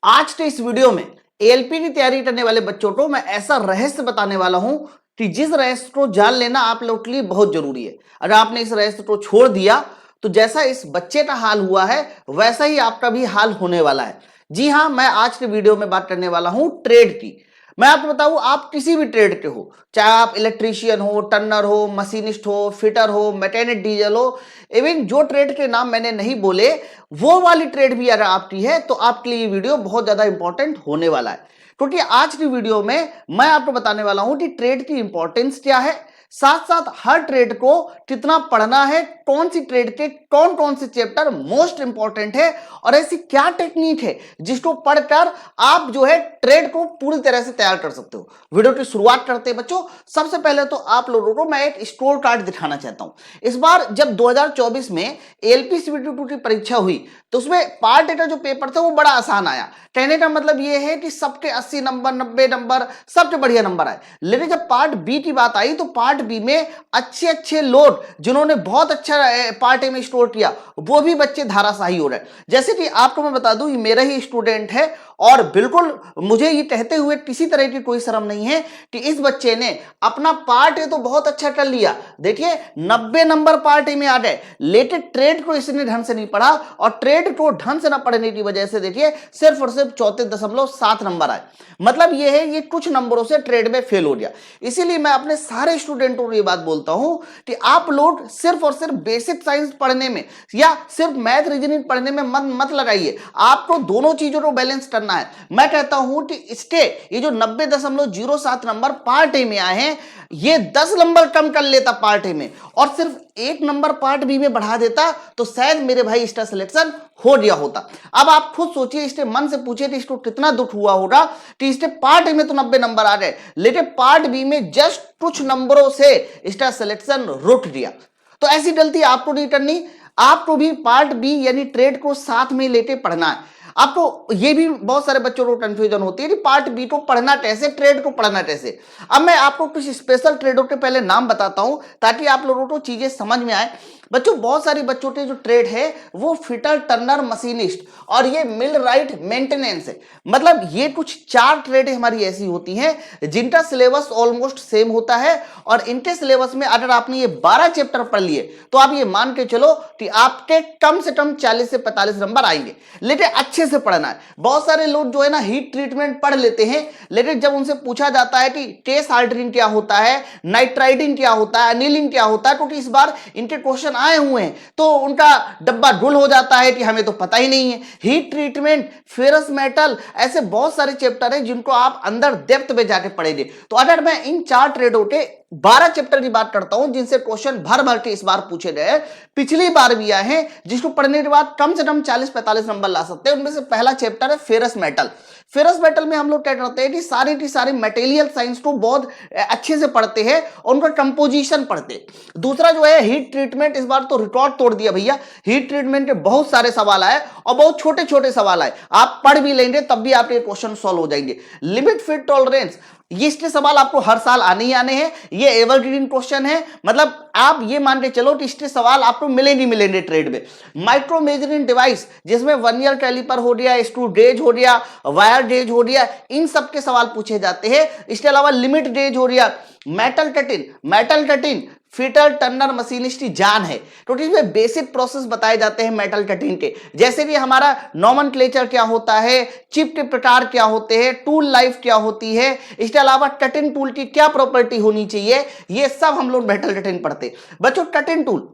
आज के इस वीडियो में एएलपी की तैयारी करने वाले बच्चों को मैं ऐसा रहस्य बताने वाला हूं कि जिस रहस्य को जान लेना आप लोग के लिए बहुत जरूरी है। अगर आपने इस रहस्य को छोड़ दिया तो जैसा इस बच्चे का हाल हुआ है वैसा ही आपका भी हाल होने वाला है। जी हां, मैं आज के वीडियो में बात करने वाला हूं ट्रेड की। मैं आपको बताऊं, आप किसी भी ट्रेड के हो, चाहे आप इलेक्ट्रीशियन हो, टर्नर हो, मशीनिस्ट हो, फिटर हो, मैकेनिक, डीजल हो, इवन जो ट्रेड के नाम मैंने नहीं बोले वो वाली ट्रेड भी अगर आपकी है तो आपके लिए ये वीडियो बहुत ज्यादा इंपॉर्टेंट होने वाला है। क्योंकि आज की वीडियो में मैं आपको बताने वाला हूं कि ट्रेड की इंपॉर्टेंस क्या है, साथ साथ हर ट्रेड को कितना पढ़ना है, कौन सी ट्रेड के कौन कौन से चैप्टर मोस्ट इंपॉर्टेंट है और ऐसी क्या टेक्निक है जिसको पढ़कर आप जो है ट्रेड को पूरी तरह से तैयार कर सकते हो। वीडियो की शुरुआत करते हैं बच्चों। सबसे पहले तो आप लोगों को मैं एक स्कोर कार्ड दिखाना चाहता हूं। इस बार जब 2024 में एएलपी सीबीटी की परीक्षा हुई तो उसमें पार्ट ए का जो पेपर था वो बड़ा आसान आया। कहने का मतलब ये है कि सबके 80 नंबर, 90 नंबर, सबसे बढ़िया नंबर आए। लेकिन जब पार्ट बी की बात आई तो पार्ट बी में अच्छे अच्छे लोग जिन्होंने बहुत अच्छा पार्ट ए में स्कोर किया वो भी बच्चे धाराशाही हो रहे हैं। जैसे कि आपको मैं बता दूं, ये मेरा ही स्टूडेंट है और बिल्कुल मुझे ये कहते हुए किसी तरह की कोई शर्म नहीं है कि इस बच्चे ने अपना पार्ट ए तो बहुत अच्छा कर लिया। देखिए 90 नंबर पार्ट ए में आ गए, लेकिन ट्रेड को इसने ढंग से नहीं पढ़ा और ट्रेड को ढंग से ना पढ़ने की वजह से देखिए सिर्फ और सिर्फ 34.7 नंबर आए। मतलब ये है ये कुछ नंबरों से ट्रेड में फेल हो गया। इसीलिए मैं अपने सारे स्टूडेंटों को ये बात बोलता हूं कि आप लोग सिर्फ और सिर्फ बेसिक साइंस पढ़ने में या सिर्फ मैथ रीजनिंग पढ़ने में मन मत लगाइए, आपको दोनों चीजों को बैलेंस करना है। मैं कहता हूं कि इसके ये जो 90.07 नंबर पार्ट ए में आए हैं ये 10 नंबर कम कर लेता पार्ट ए में और सिर्फ 1 नंबर पार्ट बी में बढ़ा देता तो शायद मेरे भाई इसका सिलेक्शन हो गया होता। अब आप खुद सोचिए, इसके मन से पूछिए कि इसको कितना दुख हुआ होगा कि इसके पार्ट ए में तो 90 नंबर आ गए लेकिन पार्ट बी में जस्ट कुछ नंबरों से इसका सिलेक्शन रुक गया। तो ऐसी गलती आपको नहीं करनी। आपको भी पार्ट बी यानी ट्रेड को साथ में लेके पढ़ना है। आपको ये भी बहुत सारे बच्चों को कंफ्यूजन होती है कि पार्ट बी को पढ़ना कैसे, ट्रेड को पढ़ना कैसे। अब मैं आपको कुछ स्पेशल ट्रेडों के पहले नाम बताता हूं ताकि आप लोगों को चीजें समझ में आए। बच्चों बहुत सारी बच्चों के जो ट्रेड है वो फिटर, टर्नर, मशीनिस्ट और ये मिल राइट मेंटेनेंस है। मतलब ये कुछ 4 ट्रेड हमारी ऐसी होती हैं जिनका सिलेबस ऑलमोस्ट सेम होता है और इनके सिलेबस में अगर आपने ये 12 चैप्टर पढ़ लिए तो आप ये मान के चलो कि आपके कम से कम 40 से 45 नंबर आएंगे। लेकिन अच्छे से पढ़ना है। बहुत सारे लोग जो है ना हीट ट्रीटमेंट पढ़ लेते हैं लेकिन जब उनसे पूछा जाता है कि टेस्ट हार्डरिंग क्या होता है, नाइट्राइडिंग क्या होता है, अनिलिंग क्या होता है, क्योंकि इस बार इनके क्वेश्चन आए हुए हैं तो उनका डब्बा गुल हो जाता है कि हमें तो पता ही नहीं है। हीट ट्रीटमेंट, फेरस मेटल, ऐसे बहुत सारे चैप्टर हैं जिनको आप अंदर डेप्थ में जाके पढ़ेंगे। तो अगर मैं इन 4 ट्रेडों के 12 चैप्टर की बात करता हूं जिनसे क्वेश्चन भर भर के इस बार पूछे गए, पिछली बार भी आए हैं, जिसको पढ़ने के बाद कम से कम 40-45 नंबर ला सकते हैं। उनमें से पहला चैप्टर है फेरस मेटल। फेरस मेटल में हम लोग क्या करते हैं कि सारी की सारी मटेरियल साइंस को बहुत अच्छे से पढ़ते हैं और उनका कंपोजिशन पढ़ते हैं। दूसरा जो है हीट ट्रीटमेंट, इस बार तो रिकॉर्ड तोड़ दिया भैया। हीट ट्रीटमेंट के बहुत सारे सवाल आए और बहुत छोटे छोटे सवाल आए, आप पढ़ भी लेंगे तब भी आपके क्वेश्चन सॉल्व हो जाएंगे। लिमिट फिट टॉलरेंस, ये इसके सवाल आपको हर साल आने ही आने हैं। ये एवरग्रीन क्वेश्चन है, मतलब आप ये मान के चलो कि इसके सवाल आपको मिले नहीं मिलेंगे ट्रेड में। माइक्रो मेजरिंग डिवाइस जिसमें वर्नियर कैलिपर हो गया, स्क्रू गेज हो गया, वायर गेज हो गया, इन सब के सवाल पूछे जाते हैं। इसके अलावा लिमिट गेज हो गया, metal cutting fitter, Turner, machinist की जान है क्योंकि इसमें बेसिक प्रोसेस बताए जाते हैं मेटल कटिंग के। जैसे कि हमारा नॉमेनक्लेचर क्या होता है, चिप के प्रकार क्या होते हैं, टूल लाइफ क्या होती है, इसके अलावा कटिंग टूल की क्या प्रॉपर्टी होनी चाहिए, ये सब हम लोग मेटल कटिंग पढ़ते। बच्चों कटिंग टूल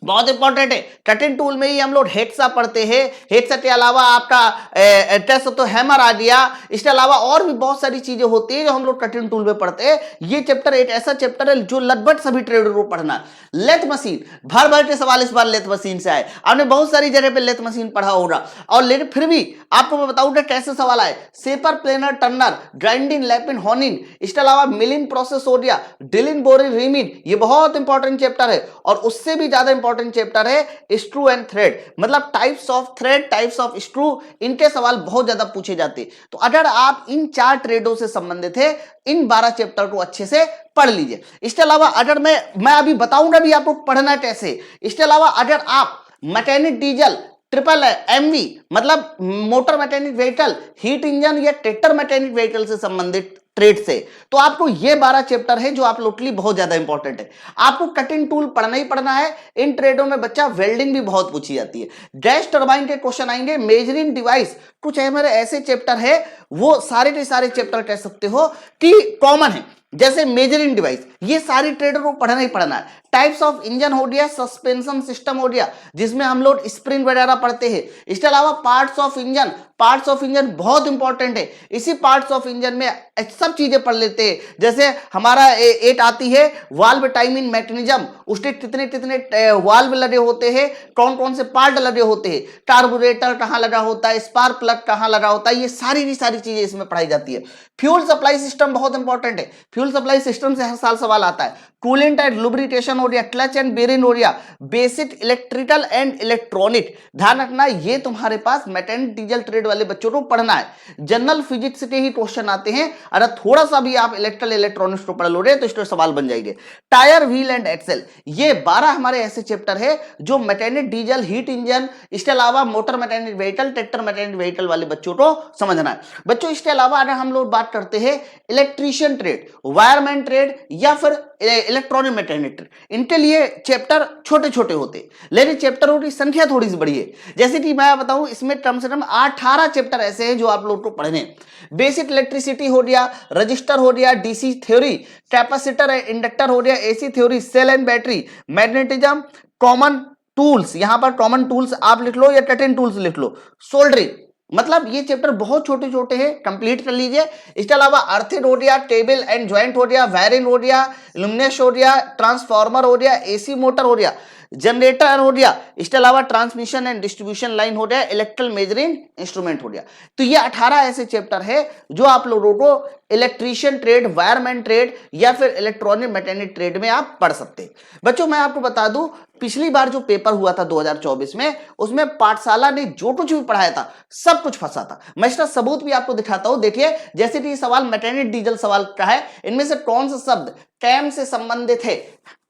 बहुत इंपॉर्टेंट है। कटिंग टूल में ही हम लोग हेक्सा पढ़ते हैं। हेक्सा के अलावा आपका टेस्ट तो हैमर आ गया। इसके अलावा और भी बहुत सारी चीजें होती है जो हम लोग कटिंग टूल में पढ़ते हैं। ये चैप्टर एक ऐसा चैप्टर है जो लगभग सभी ट्रेडर को पढ़ना है। लेथ मशीन, भर भर के सवाल इस बार लेथ मशीन से आए। आपने बहुत सारी जगह पे लेथ मशीन पढ़ा होगा और लेकिन फिर भी आपको मैं बताऊंगा कैसे सवाल आए। Shaper, planer, turner, grinding, lapping, honing, इसके अलावा मिलिंग प्रोसेस हो गया, ड्रिलिंग, बोरिंग, रीमिंग, ये बहुत इंपॉर्टेंट चैप्टर है। और उससे भी ज्यादा इंपॉर्टेंट चैप्टर है स्क्रू एंड थ्रेड, मतलब types of thread, types of screw, इनके सवाल बहुत ज्यादा पूछे जाते। तो अगर आप इन 4 ट्रेडों से संबंधित है इन 12 चैप्टर को अच्छे से पढ़ लीजिए। इसके अलावा अगर मैं अभी बताऊंगा भी आपको पढ़ना कैसे। इसके अलावा अगर आप मैकेनिक, डीजल, ट्रिपल एमवी मतलब motor mechanic vehicle, heat engine या ट्रैक्टर मैकेनिक व्हीकल से संबंधित ट्रेड से। तो आपको ये 12 चैप्टर है जो आप लोटली बहुत ज्यादा इंपॉर्टेंट है। आपको कटिंग टूल पढ़ना ही पढ़ना है। इन ट्रेडों में बच्चा वेल्डिंग भी बहुत पूछी जाती है। गैस टरबाइन के क्वेश्चन आएंगे। मेजरिंग डिवाइस कुछ है मेरे ऐसे चैप्टर है, वो सारे के सारे चैप्टर कह सकते हो कि कॉमन है, जैसे मेजरिंग डिवाइस, ये सारी ट्रेडर को पढ़ना ही पढ़ना है। टाइप्स ऑफ इंजन हो गया, सस्पेंशन सिस्टम हो गया जिसमें हम लोग स्प्रिंग वगैरह पढ़ते हैं। इसके अलावा parts of engine, parts of engine बहुत इंपॉर्टेंट है। इसी पार्ट्स ऑफ इंजन में सब चीजें पढ़ लेते हैं। जैसे हमारा एक आती है वाल्व टाइमिंग मैकेनिज्म, उसके कितने कितने वाल्व लगे होते हैं, कौन कौन से पार्ट लगे होते हैं, कार्बोरेटर कहाँ लगा होता है, स्पार्क प्लग कहाँ लगा होता है, ये सारी की सारी चीजें इसमें पढ़ाई जाती है। फ्यूल सप्लाई सिस्टम बहुत इंपॉर्टेंट है। फ्यूल सप्लाई सिस्टम से हर साल सवाल आता है। कूलेंट एंड लुब्रिकेशन हो गया, क्लच एंड बेरिंग हो गया, बेसिक इलेक्ट्रिकल एंड इलेक्ट्रॉनिक। ध्यान रखना ये तुम्हारे पास मैकेनिकल डीजल ट्रेड वाले बच्चों को पढ़ना है। जनरल फिजिक्स के ही क्वेश्चन आते हैं। अगर थोड़ा सा भी आप इलेक्ट्रिकल इलेक्ट्रॉनिक्स को पढ़ लोगे तो इसके सवाल बन जाएंगे। टायर, व्हील एंड एक्सेल, ये 12 हमारे ऐसे चैप्टर है जो मैकेनिक डीजल, हीट इंजन, इसके अलावा motor mechanic vehicle, tractor mechanic vehicle वाले बच्चों को समझना है। बच्चों इसके अलावा अगर हम लोग बात करते हैं इलेक्ट्रीशियन ट्रेड, वायरमैन ट्रेड या फिर इलेक्ट्रॉनिक मैकेनिक ट्रेड, इनके लिए चैप्टर छोटे छोटे होते, लेकिन चैप्टरों की संख्या थोड़ी सी बड़ी है। जैसे कि मैं बताऊं इसमें कम से कम 18 चैप्टर ऐसे हैं जो आप लोग को पढ़ने। बेसिक इलेक्ट्रिसिटी हो गया, रजिस्टर हो गया, DC theory, capacitor and inductor हो गया, AC theory, cell and battery, magnetism, common tools, यहां पर कॉमन टूल्स आप लिख लो या कटिंग टूल्स लिख लो, सोल्डरिंग, मतलब ये चैप्टर बहुत छोटे छोटे हैं, कंप्लीट कर लीजिए। इसके अलावा अर्थिंग हो गया, टेबल एंड ज्वाइंट हो गया, वायरिंग हो गया, लुमिनेस हो गया, ट्रांसफार्मर हो गया, एसी मोटर हो गया, जनरेटर हो गया, इसके अलावा ट्रांसमिशन एंड डिस्ट्रीब्यूशन लाइन हो गया, इलेक्ट्रिकल मेजरिंग इंस्ट्रूमेंट हो गया। तो ये 18 ऐसे चैप्टर है जो आप लोगों को इलेक्ट्रीशियन ट्रेड, वायरमैन ट्रेड या फिर इलेक्ट्रॉनिक मैकेनिक ट्रेड में आप पढ़ सकते हैं। बच्चों मैं आपको बता दूं पिछली बार जो पेपर हुआ था 2024 में, उसमें पाठशाला ने जो कुछ भी पढ़ाया था सब कुछ फंसा था। मैं इसका सबूत भी आपको दिखाता हूं। देखिए जैसे कि सवाल मैकेनिक डीजल सवाल का है, इनमें से कौन सा शब्द कैम से संबंधित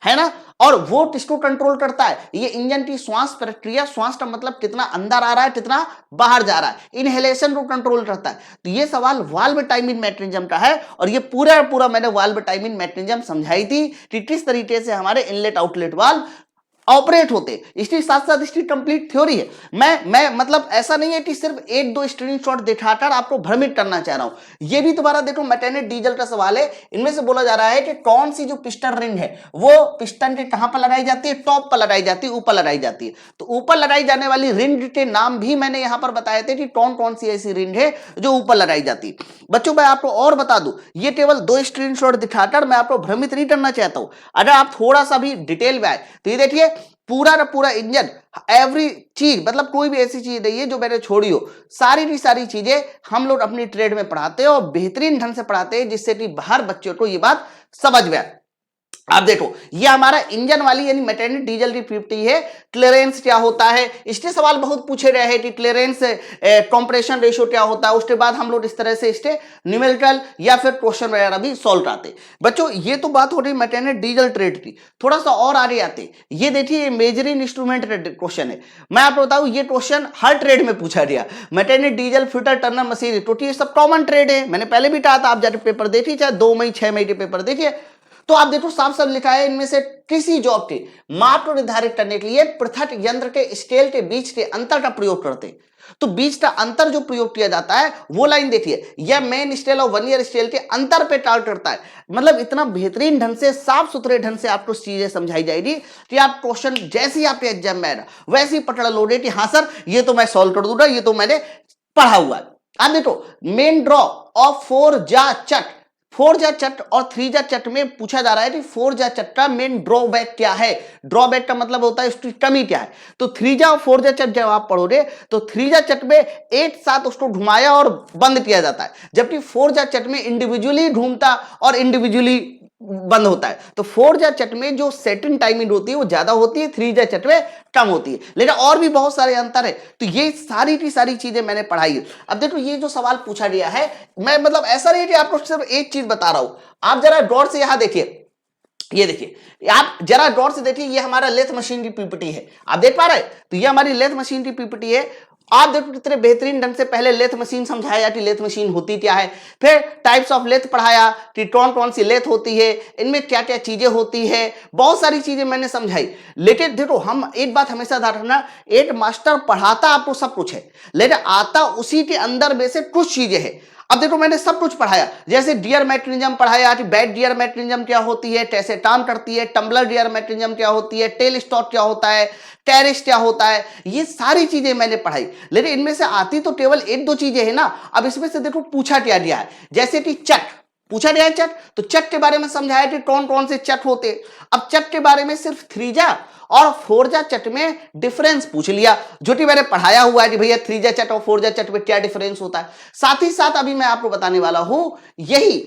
है ना, और वो किसको कंट्रोल करता है, ये इंजन की श्वास प्रक्रिया, श्वास का मतलब कितना अंदर आ रहा है कितना बाहर जा रहा है, इनहेलेशन को कंट्रोल करता है। तो ये सवाल वाल्व टाइमिंग मैकेनिज्म का है और ये पूरा पूरा मैंने वाल्व टाइमिंग मैकेनिज्म समझाई थी कि किस तरीके से हमारे इनलेट आउटलेट वाल्व ऑपरेट होते। इसके साथ साथ इसकी कंप्लीट थ्योरी है। मैं मतलब ऐसा नहीं है कि सिर्फ एक दो स्क्रीनशॉट दिखाकर आपको भ्रमित करना चाह रहा हूं। ये भी तुम्हारा देखो मैकेनिक डीजल का सवाल है। इनमें से बोला जा रहा है कि कौन सी जो पिस्टन रिंग है वो पिस्टन के कहां पर लगाई जाती है, टॉप पर लगाई जाती है, ऊपर लगाई जाती है। तो ऊपर लगाई जाने वाली रिंग के नाम भी मैंने यहां पर बताए थे कि कौन कौन सी ऐसी रिंग है जो ऊपर लगाई जाती है। बच्चों मैं आपको और बता दूं, ये केवल 2 स्क्रीनशॉट दिखाकर मैं आपको भ्रमित नहीं करना चाहता हूं। अगर आप थोड़ा सा भी डिटेल में आए तो ये देखिए पूरा का पूरा इंजन, एवरी चीज, मतलब कोई भी ऐसी चीज नहीं है जो मैंने छोड़ी हो। सारी की सारी चीजें हम लोग अपनी ट्रेड में पढ़ाते हैं और बेहतरीन ढंग से पढ़ाते हैं जिससे कि बाहर बच्चों को ये बात समझ में आए। आप देखो ये हमारा इंजन वाली यानी मैकेनिक डीजल की 50 है। क्लियरेंस क्या होता है, इसके सवाल बहुत पूछे गए हैं कि क्लियरेंस कंप्रेशन रेशियो क्या होता है। उसके बाद हम लोग इस तरह से इसके न्यूमेरिकल या फिर क्वेश्चन वगैरह भी सॉल्व करते। बच्चों ये तो बात हो रही मैकेनिक डीजल ट्रेड की। थोड़ा सा और आगे आते, ये देखिए मेजरिंग इंस्ट्रूमेंट क्वेश्चन है। मैं आपको बताऊं ये क्वेश्चन हर ट्रेड में पूछा गया। Mechanic diesel, fitter, Turner, machine, क्योंकि ये सब कॉमन ट्रेड है। मैंने पहले भी कहा था, आप जाके पेपर देखिए, चाहे 2 मई 6 मई के पेपर देखिए, तो आप देखो साफ साफ लिखा है इनमें से किसी जॉब के माप को निर्धारित करने के लिए पृथक यंत्र के स्केल के बीच के अंतर का प्रयोग करते हैं। तो बीच का अंतर जो प्रयोग किया जाता है वो लाइन देखिए, यह मेन स्केल और वर्नियर स्केल के अंतर पे टाल करता है। मतलब इतना बेहतरीन ढंग से, साफ सुथरे ढंग से आपको चीजें समझाई जाएगी कि आप क्वेश्चन जैसे ही आपके एग्जाम में आएगा वैसे ही पकड़ लोगे कि हाँ सर ये तो मैं सॉल्व कर दूंगा, ये तो मैंने पढ़ा हुआ है। आप देखो मेन ड्रॉ ऑफ 4 चट, 4 चट और 3 चट में पूछा जा रहा है कि 4 चट का मेन ड्रॉबैक क्या है। ड्रॉबैक का मतलब होता है उसकी कमी क्या है। तो 3 और 4 चट जब आप पढ़ोगे तो 3 चट में एक साथ उसको घुमाया और बंद किया जाता है, जबकि 4 चट में इंडिविजुअली घूमता और इंडिविजुअली बंद होता है। तो 4 चट में जो सेटिंग टाइमिंग होती है वो ज्यादा होती है, 3 चट में कम होती है। लेकिन और भी बहुत सारे अंतर है। तो ये सारी की सारी चीजें मैंने पढ़ाई है। अब देखो ये जो सवाल पूछा गया है, मैं मतलब ऐसा नहीं कि आपको सिर्फ एक चीज बता रहा हूं। आप जरा गौर से यहां देखिए, ये देखिए, आप जरा गौर से देखिए, ये हमारा लेथ मशीन की पीपीटी है, आप देख पा रहे हैं? तो ये हमारी लेथ मशीन की पीपीटी है। आप देखो कितने बेहतरीन ढंग से पहले लेथ मशीन समझाया कि लेथ मशीन होती क्या है, फिर टाइप्स ऑफ लेथ पढ़ाया कि कौन कौन सी लेथ होती है, इनमें क्या क्या चीजें होती है, बहुत सारी चीजें मैंने समझाई। लेकिन देखो, हम एक बात हमेशा ध्यान रखना, एक मास्टर पढ़ाता आपको सब कुछ है, लेकिन आता उसी के अंदर में से कुछ चीजें हैं। अब देखो, मैंने सब कुछ पढ़ाया, जैसे डियर मैकेनिज्म पढ़ाया कि बैड डियर मैकेनिज्म क्या होती है, कैसे काम करती है, टम्बलर डियर मैकेनिज्म क्या होती है, टेल स्टॉक क्या होता है, टेरिस क्या होता है, ये सारी चीजें मैंने पढ़ाई। लेकिन इनमें से आती तो केवल एक दो चीजें है ना। अब इसमें से देखो पूछा क्या गया है, जैसे कि चट पूछा गया है, चट, तो चट के बारे में समझाया कि कौन कौन से चट होते। अब चट के बारे में सिर्फ 3जा और 4जा चट में डिफरेंस पूछ लिया, जो कि मैंने पढ़ाया हुआ है कि भैया 3जा चट और 4जा चट में क्या डिफरेंस होता है। साथ ही साथ अभी मैं आपको बताने वाला हूं यही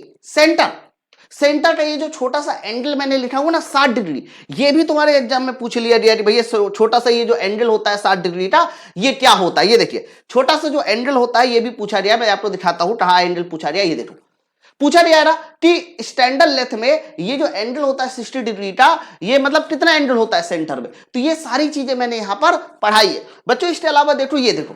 सेंटर का ये जो छोटा सा एंगल मैंने लिखा हुआ ना 60 डिग्री, ये भी तुम्हारे एग्जाम में पूछ लिया गया कि भैया छोटा सा ये जो एंगल होता है 60 डिग्री का, ये क्या होता है। ये देखिए, छोटा सा जो एंगल होता है ये भी पूछा गया, मैं आपको दिखाता हूं कहां एंगल पूछा गया। ये देखो, पूछा गया ना कि स्टैंडर्ड लेथ में ये जो एंगल होता है 60 डिग्री का, ये मतलब कितना एंगल होता है सेंटर में। तो ये सारी चीजें मैंने यहां पर पढ़ाई है बच्चों। इसके अलावा देखो, ये देखो,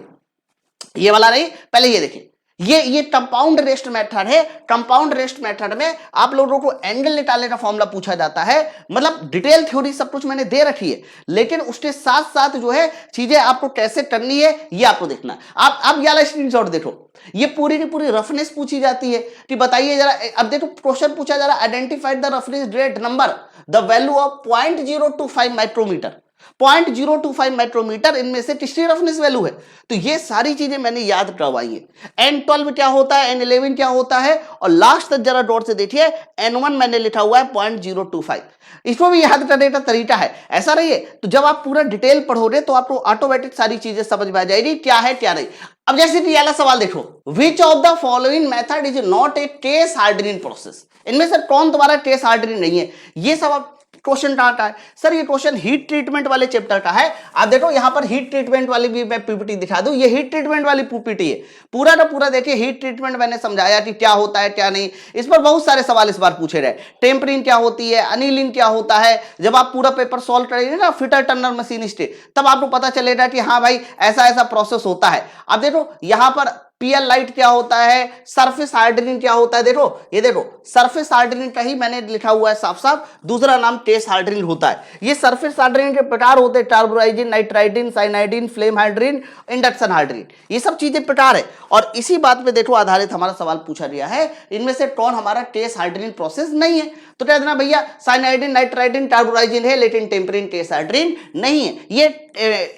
ये वाला नहीं, पहले ये देखिए, ये कंपाउंड रेस्ट मेथड है। कंपाउंड रेस्ट मेथड में आप लोगों को एंगल निकालने का फॉर्मूला पूछा जाता है, मतलब डिटेल थ्योरी सब कुछ मैंने दे रखी है, लेकिन उसके साथ साथ जो है चीजें आपको कैसे करनी है ये आपको देखना है। आप ये वाला स्क्रीनशॉट देखो, ये पूरी की पूरी रफनेस पूछी जाती है कि बताइए जरा। अब देखो क्वेश्चन पूछा जा रहा है, identified the roughness grade number the value of 0.025 micrometre. 0.025 micrometre इनमें से किसकी रफनेस वैल्यू है। तो ये सारी चीजें मैंने याद करवाई है। N12 क्या होता है, N11 क्या होता है, और लास्ट तक जरा गौर से देखिए, N1 मैंने लिखा हुआ है 0.025। इसको भी याद करने का तरीका है, ऐसा नहीं है। तो जब आप पूरा डिटेल पढ़ोगे तो आपको ऑटोमेटिक सारी चीजें समझ में आ जाएगी क्या है क्या नहीं। अब जैसे कि वाला सवाल देखो, which of the following method is not a case hardening process. इनमें से कौन तुम्हारा केस हार्डनिंग नहीं है। ये सब क्वेश्चन कहां का है सर, ये क्वेश्चन हीट ट्रीटमेंट वाले चैप्टर का है। आप देखो यहां पर हीट ट्रीटमेंट वाली भी मैं पीपीटी दिखा दूं, ये हीट ट्रीटमेंट वाली पीपीटी है। पूरा का पूरा देखिए, हीट ट्रीटमेंट मैंने समझाया कि क्या होता है क्या नहीं। इस पर बहुत सारे सवाल इस बार पूछे गए। टेम्परिंग क्या होती है, अनिलिंग क्या होता है। जब आप पूरा पेपर सॉल्व करेंगे ना फिटर टर्नर मशीनिस्ट, तब आपको पता चलेगा कि हाँ भाई ऐसा ऐसा प्रोसेस होता है। अब देखो यहां पर पीएल लाइट क्या होता है, सरफेस हार्डनिंग क्या होता है। देखो ये देखो, सरफेस हार्डनिंग का ही मैंने लिखा हुआ है साफ साफ, दूसरा नाम टेस्ट हार्डनिंग होता है। ये सरफेस हार्डनिंग के प्रकार होते हैं, टार्बोराइजिन, नाइट्राइडिन, साइनाइडिन, फ्लेम हार्डनिंग, इंडक्शन हार्डनिंग, ये सब चीजें प्रकार है। और इसी बात पे देखो आधारित हमारा सवाल पूछा गया है, इनमें से कौन हमारा टेस्ट हार्डनिंग प्रोसेस नहीं है। तो कह देना भैया साइनाइडिन, नाइट्राइडिन, टार्बोराइजिन है, लेकिन टेम्परिंग टेस्ट हार्डनिंग नहीं है, ये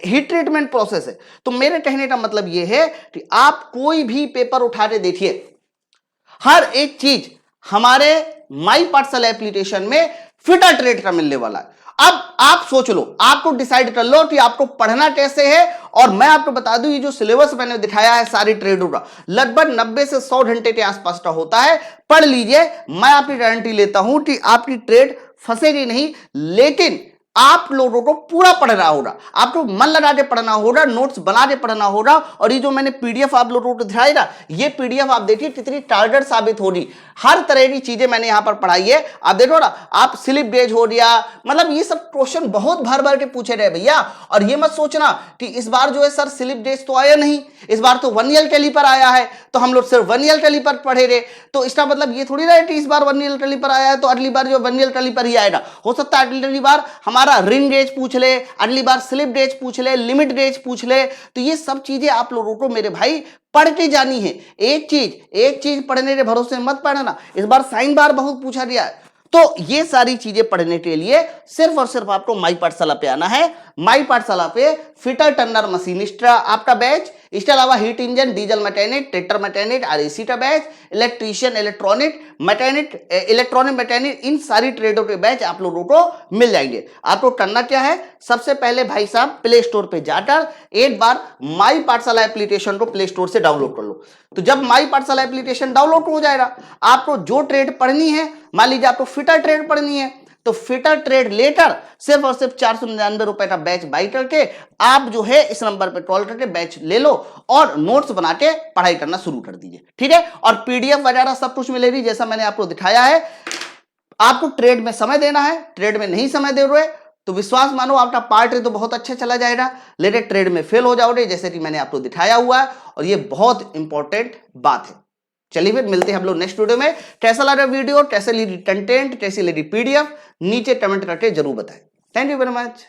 हीट ट्रीटमेंट प्रोसेस है। तो मेरे कहने का मतलब ये है कि आप कोई भी पेपर उठा के देखिए, हर एक चीज हमारे माई पाठशाला एप्लीकेशन में फिटर ट्रेड का मिलने वाला है। अब आप सोच लो, आपको डिसाइड कर लो कि आपको पढ़ना कैसे है। और मैं आपको बता दूं, ये जो सिलेबस मैंने दिखाया है सारी ट्रेडों का, लगभग 90 से 100 घंटे के आसपास का होता है। पढ़ लीजिए, मैं आपकी गारंटी लेता हूं कि आपकी ट्रेड फंसेगी नहीं। लेकिन आप लोगों को पूरा पढ़ना होगा, आपको मन लगा के पढ़ना होगा, नोट्स बना के पढ़ना होगा। और ये जो मैंने पीडीएफ आप लोगों को दिखाई ना, ये पीडीएफ आप देखिए कितनी टारगेट साबित होगी। हर तरह की चीजें मैंने यहां पर पढ़ाई है। आप देखो ना, आप स्लिप गेज हो गया, मतलब ये सब क्वेश्चन बहुत भर भर के पूछे रहे भैया। और ये मत सोचना कि इस बार जो है सर स्लिप गेज तो आया नहीं, इस बार तो वर्नियर कैलिपर आया है, तो हम लोग सिर्फ वर्नियर कैलिपर पढ़े रहे। तो इसका मतलब ये थोड़ी ना है कि इस बार वर्नियर कैलिपर आया है तो अगली बार जो वर्नियर कैलिपर ही आएगा। हो सकता है अगली बार हमारा रिंग गेज पूछ ले, अगली बार स्लिप गेज पूछ ले, लिमिट गेज पूछ ले। तो ये सब चीजें आप लोगों को मेरे भाई पढ़ के जानी है। एक चीज पढ़ने के भरोसे मत पढ़ना। इस बार साइन बार बहुत पूछा गया है। तो ये सारी चीजें पढ़ने के लिए सिर्फ और सिर्फ आपको माई पाठशाला पे आना है। माई पाठशाला पे फिटर टर्नर मशीनिस्ट आपका बैच, इसके अलावा heat engine, diesel mechanic, tractor mechanic, RAC का बैच, इलेक्ट्रीशियन, इलेक्ट्रॉनिक मैकेनिक, इन सारी ट्रेडों के बैच आप लोगों को मिल जाएंगे। आपको करना क्या है, सबसे पहले भाई साहब प्ले स्टोर पे जाकर एक बार माई पाठशाला एप्लीकेशन को प्ले स्टोर से डाउनलोड कर लो। तो जब माई पाठशाला एप्लीकेशन डाउनलोड हो जाएगा, आपको जो ट्रेड पढ़नी है, मान लीजिए आपको फिटर ट्रेड पढ़नी है, तो फिटर ट्रेड लेटर सिर्फ और सिर्फ 499 रुपए का बैच बाई करके आप जो है इस नंबर पे कॉल करके बैच ले लो और नोट्स बना के पढ़ाई करना शुरू कर दीजिए। ठीक है, और पीडीएफ वगैरह सब कुछ मिलेगी जैसा मैंने आपको दिखाया है। आपको ट्रेड में समय देना है, ट्रेड में नहीं समय दे रहे तो विश्वास मानो आपका पार्ट तो बहुत अच्छा चला जाएगा, लेकिन ट्रेड में फेल हो जाओगे, जैसे कि मैंने आपको दिखाया हुआ है, और ये बहुत इंपॉर्टेंट बात है। चलिए फिर मिलते हैं हम लोग नेक्स्ट वीडियो में। कैसा लगा वीडियो, कैसे लगी कंटेंट, कैसी लगी पीडीएफ, नीचे कमेंट करके जरूर बताएं। Thank you very much.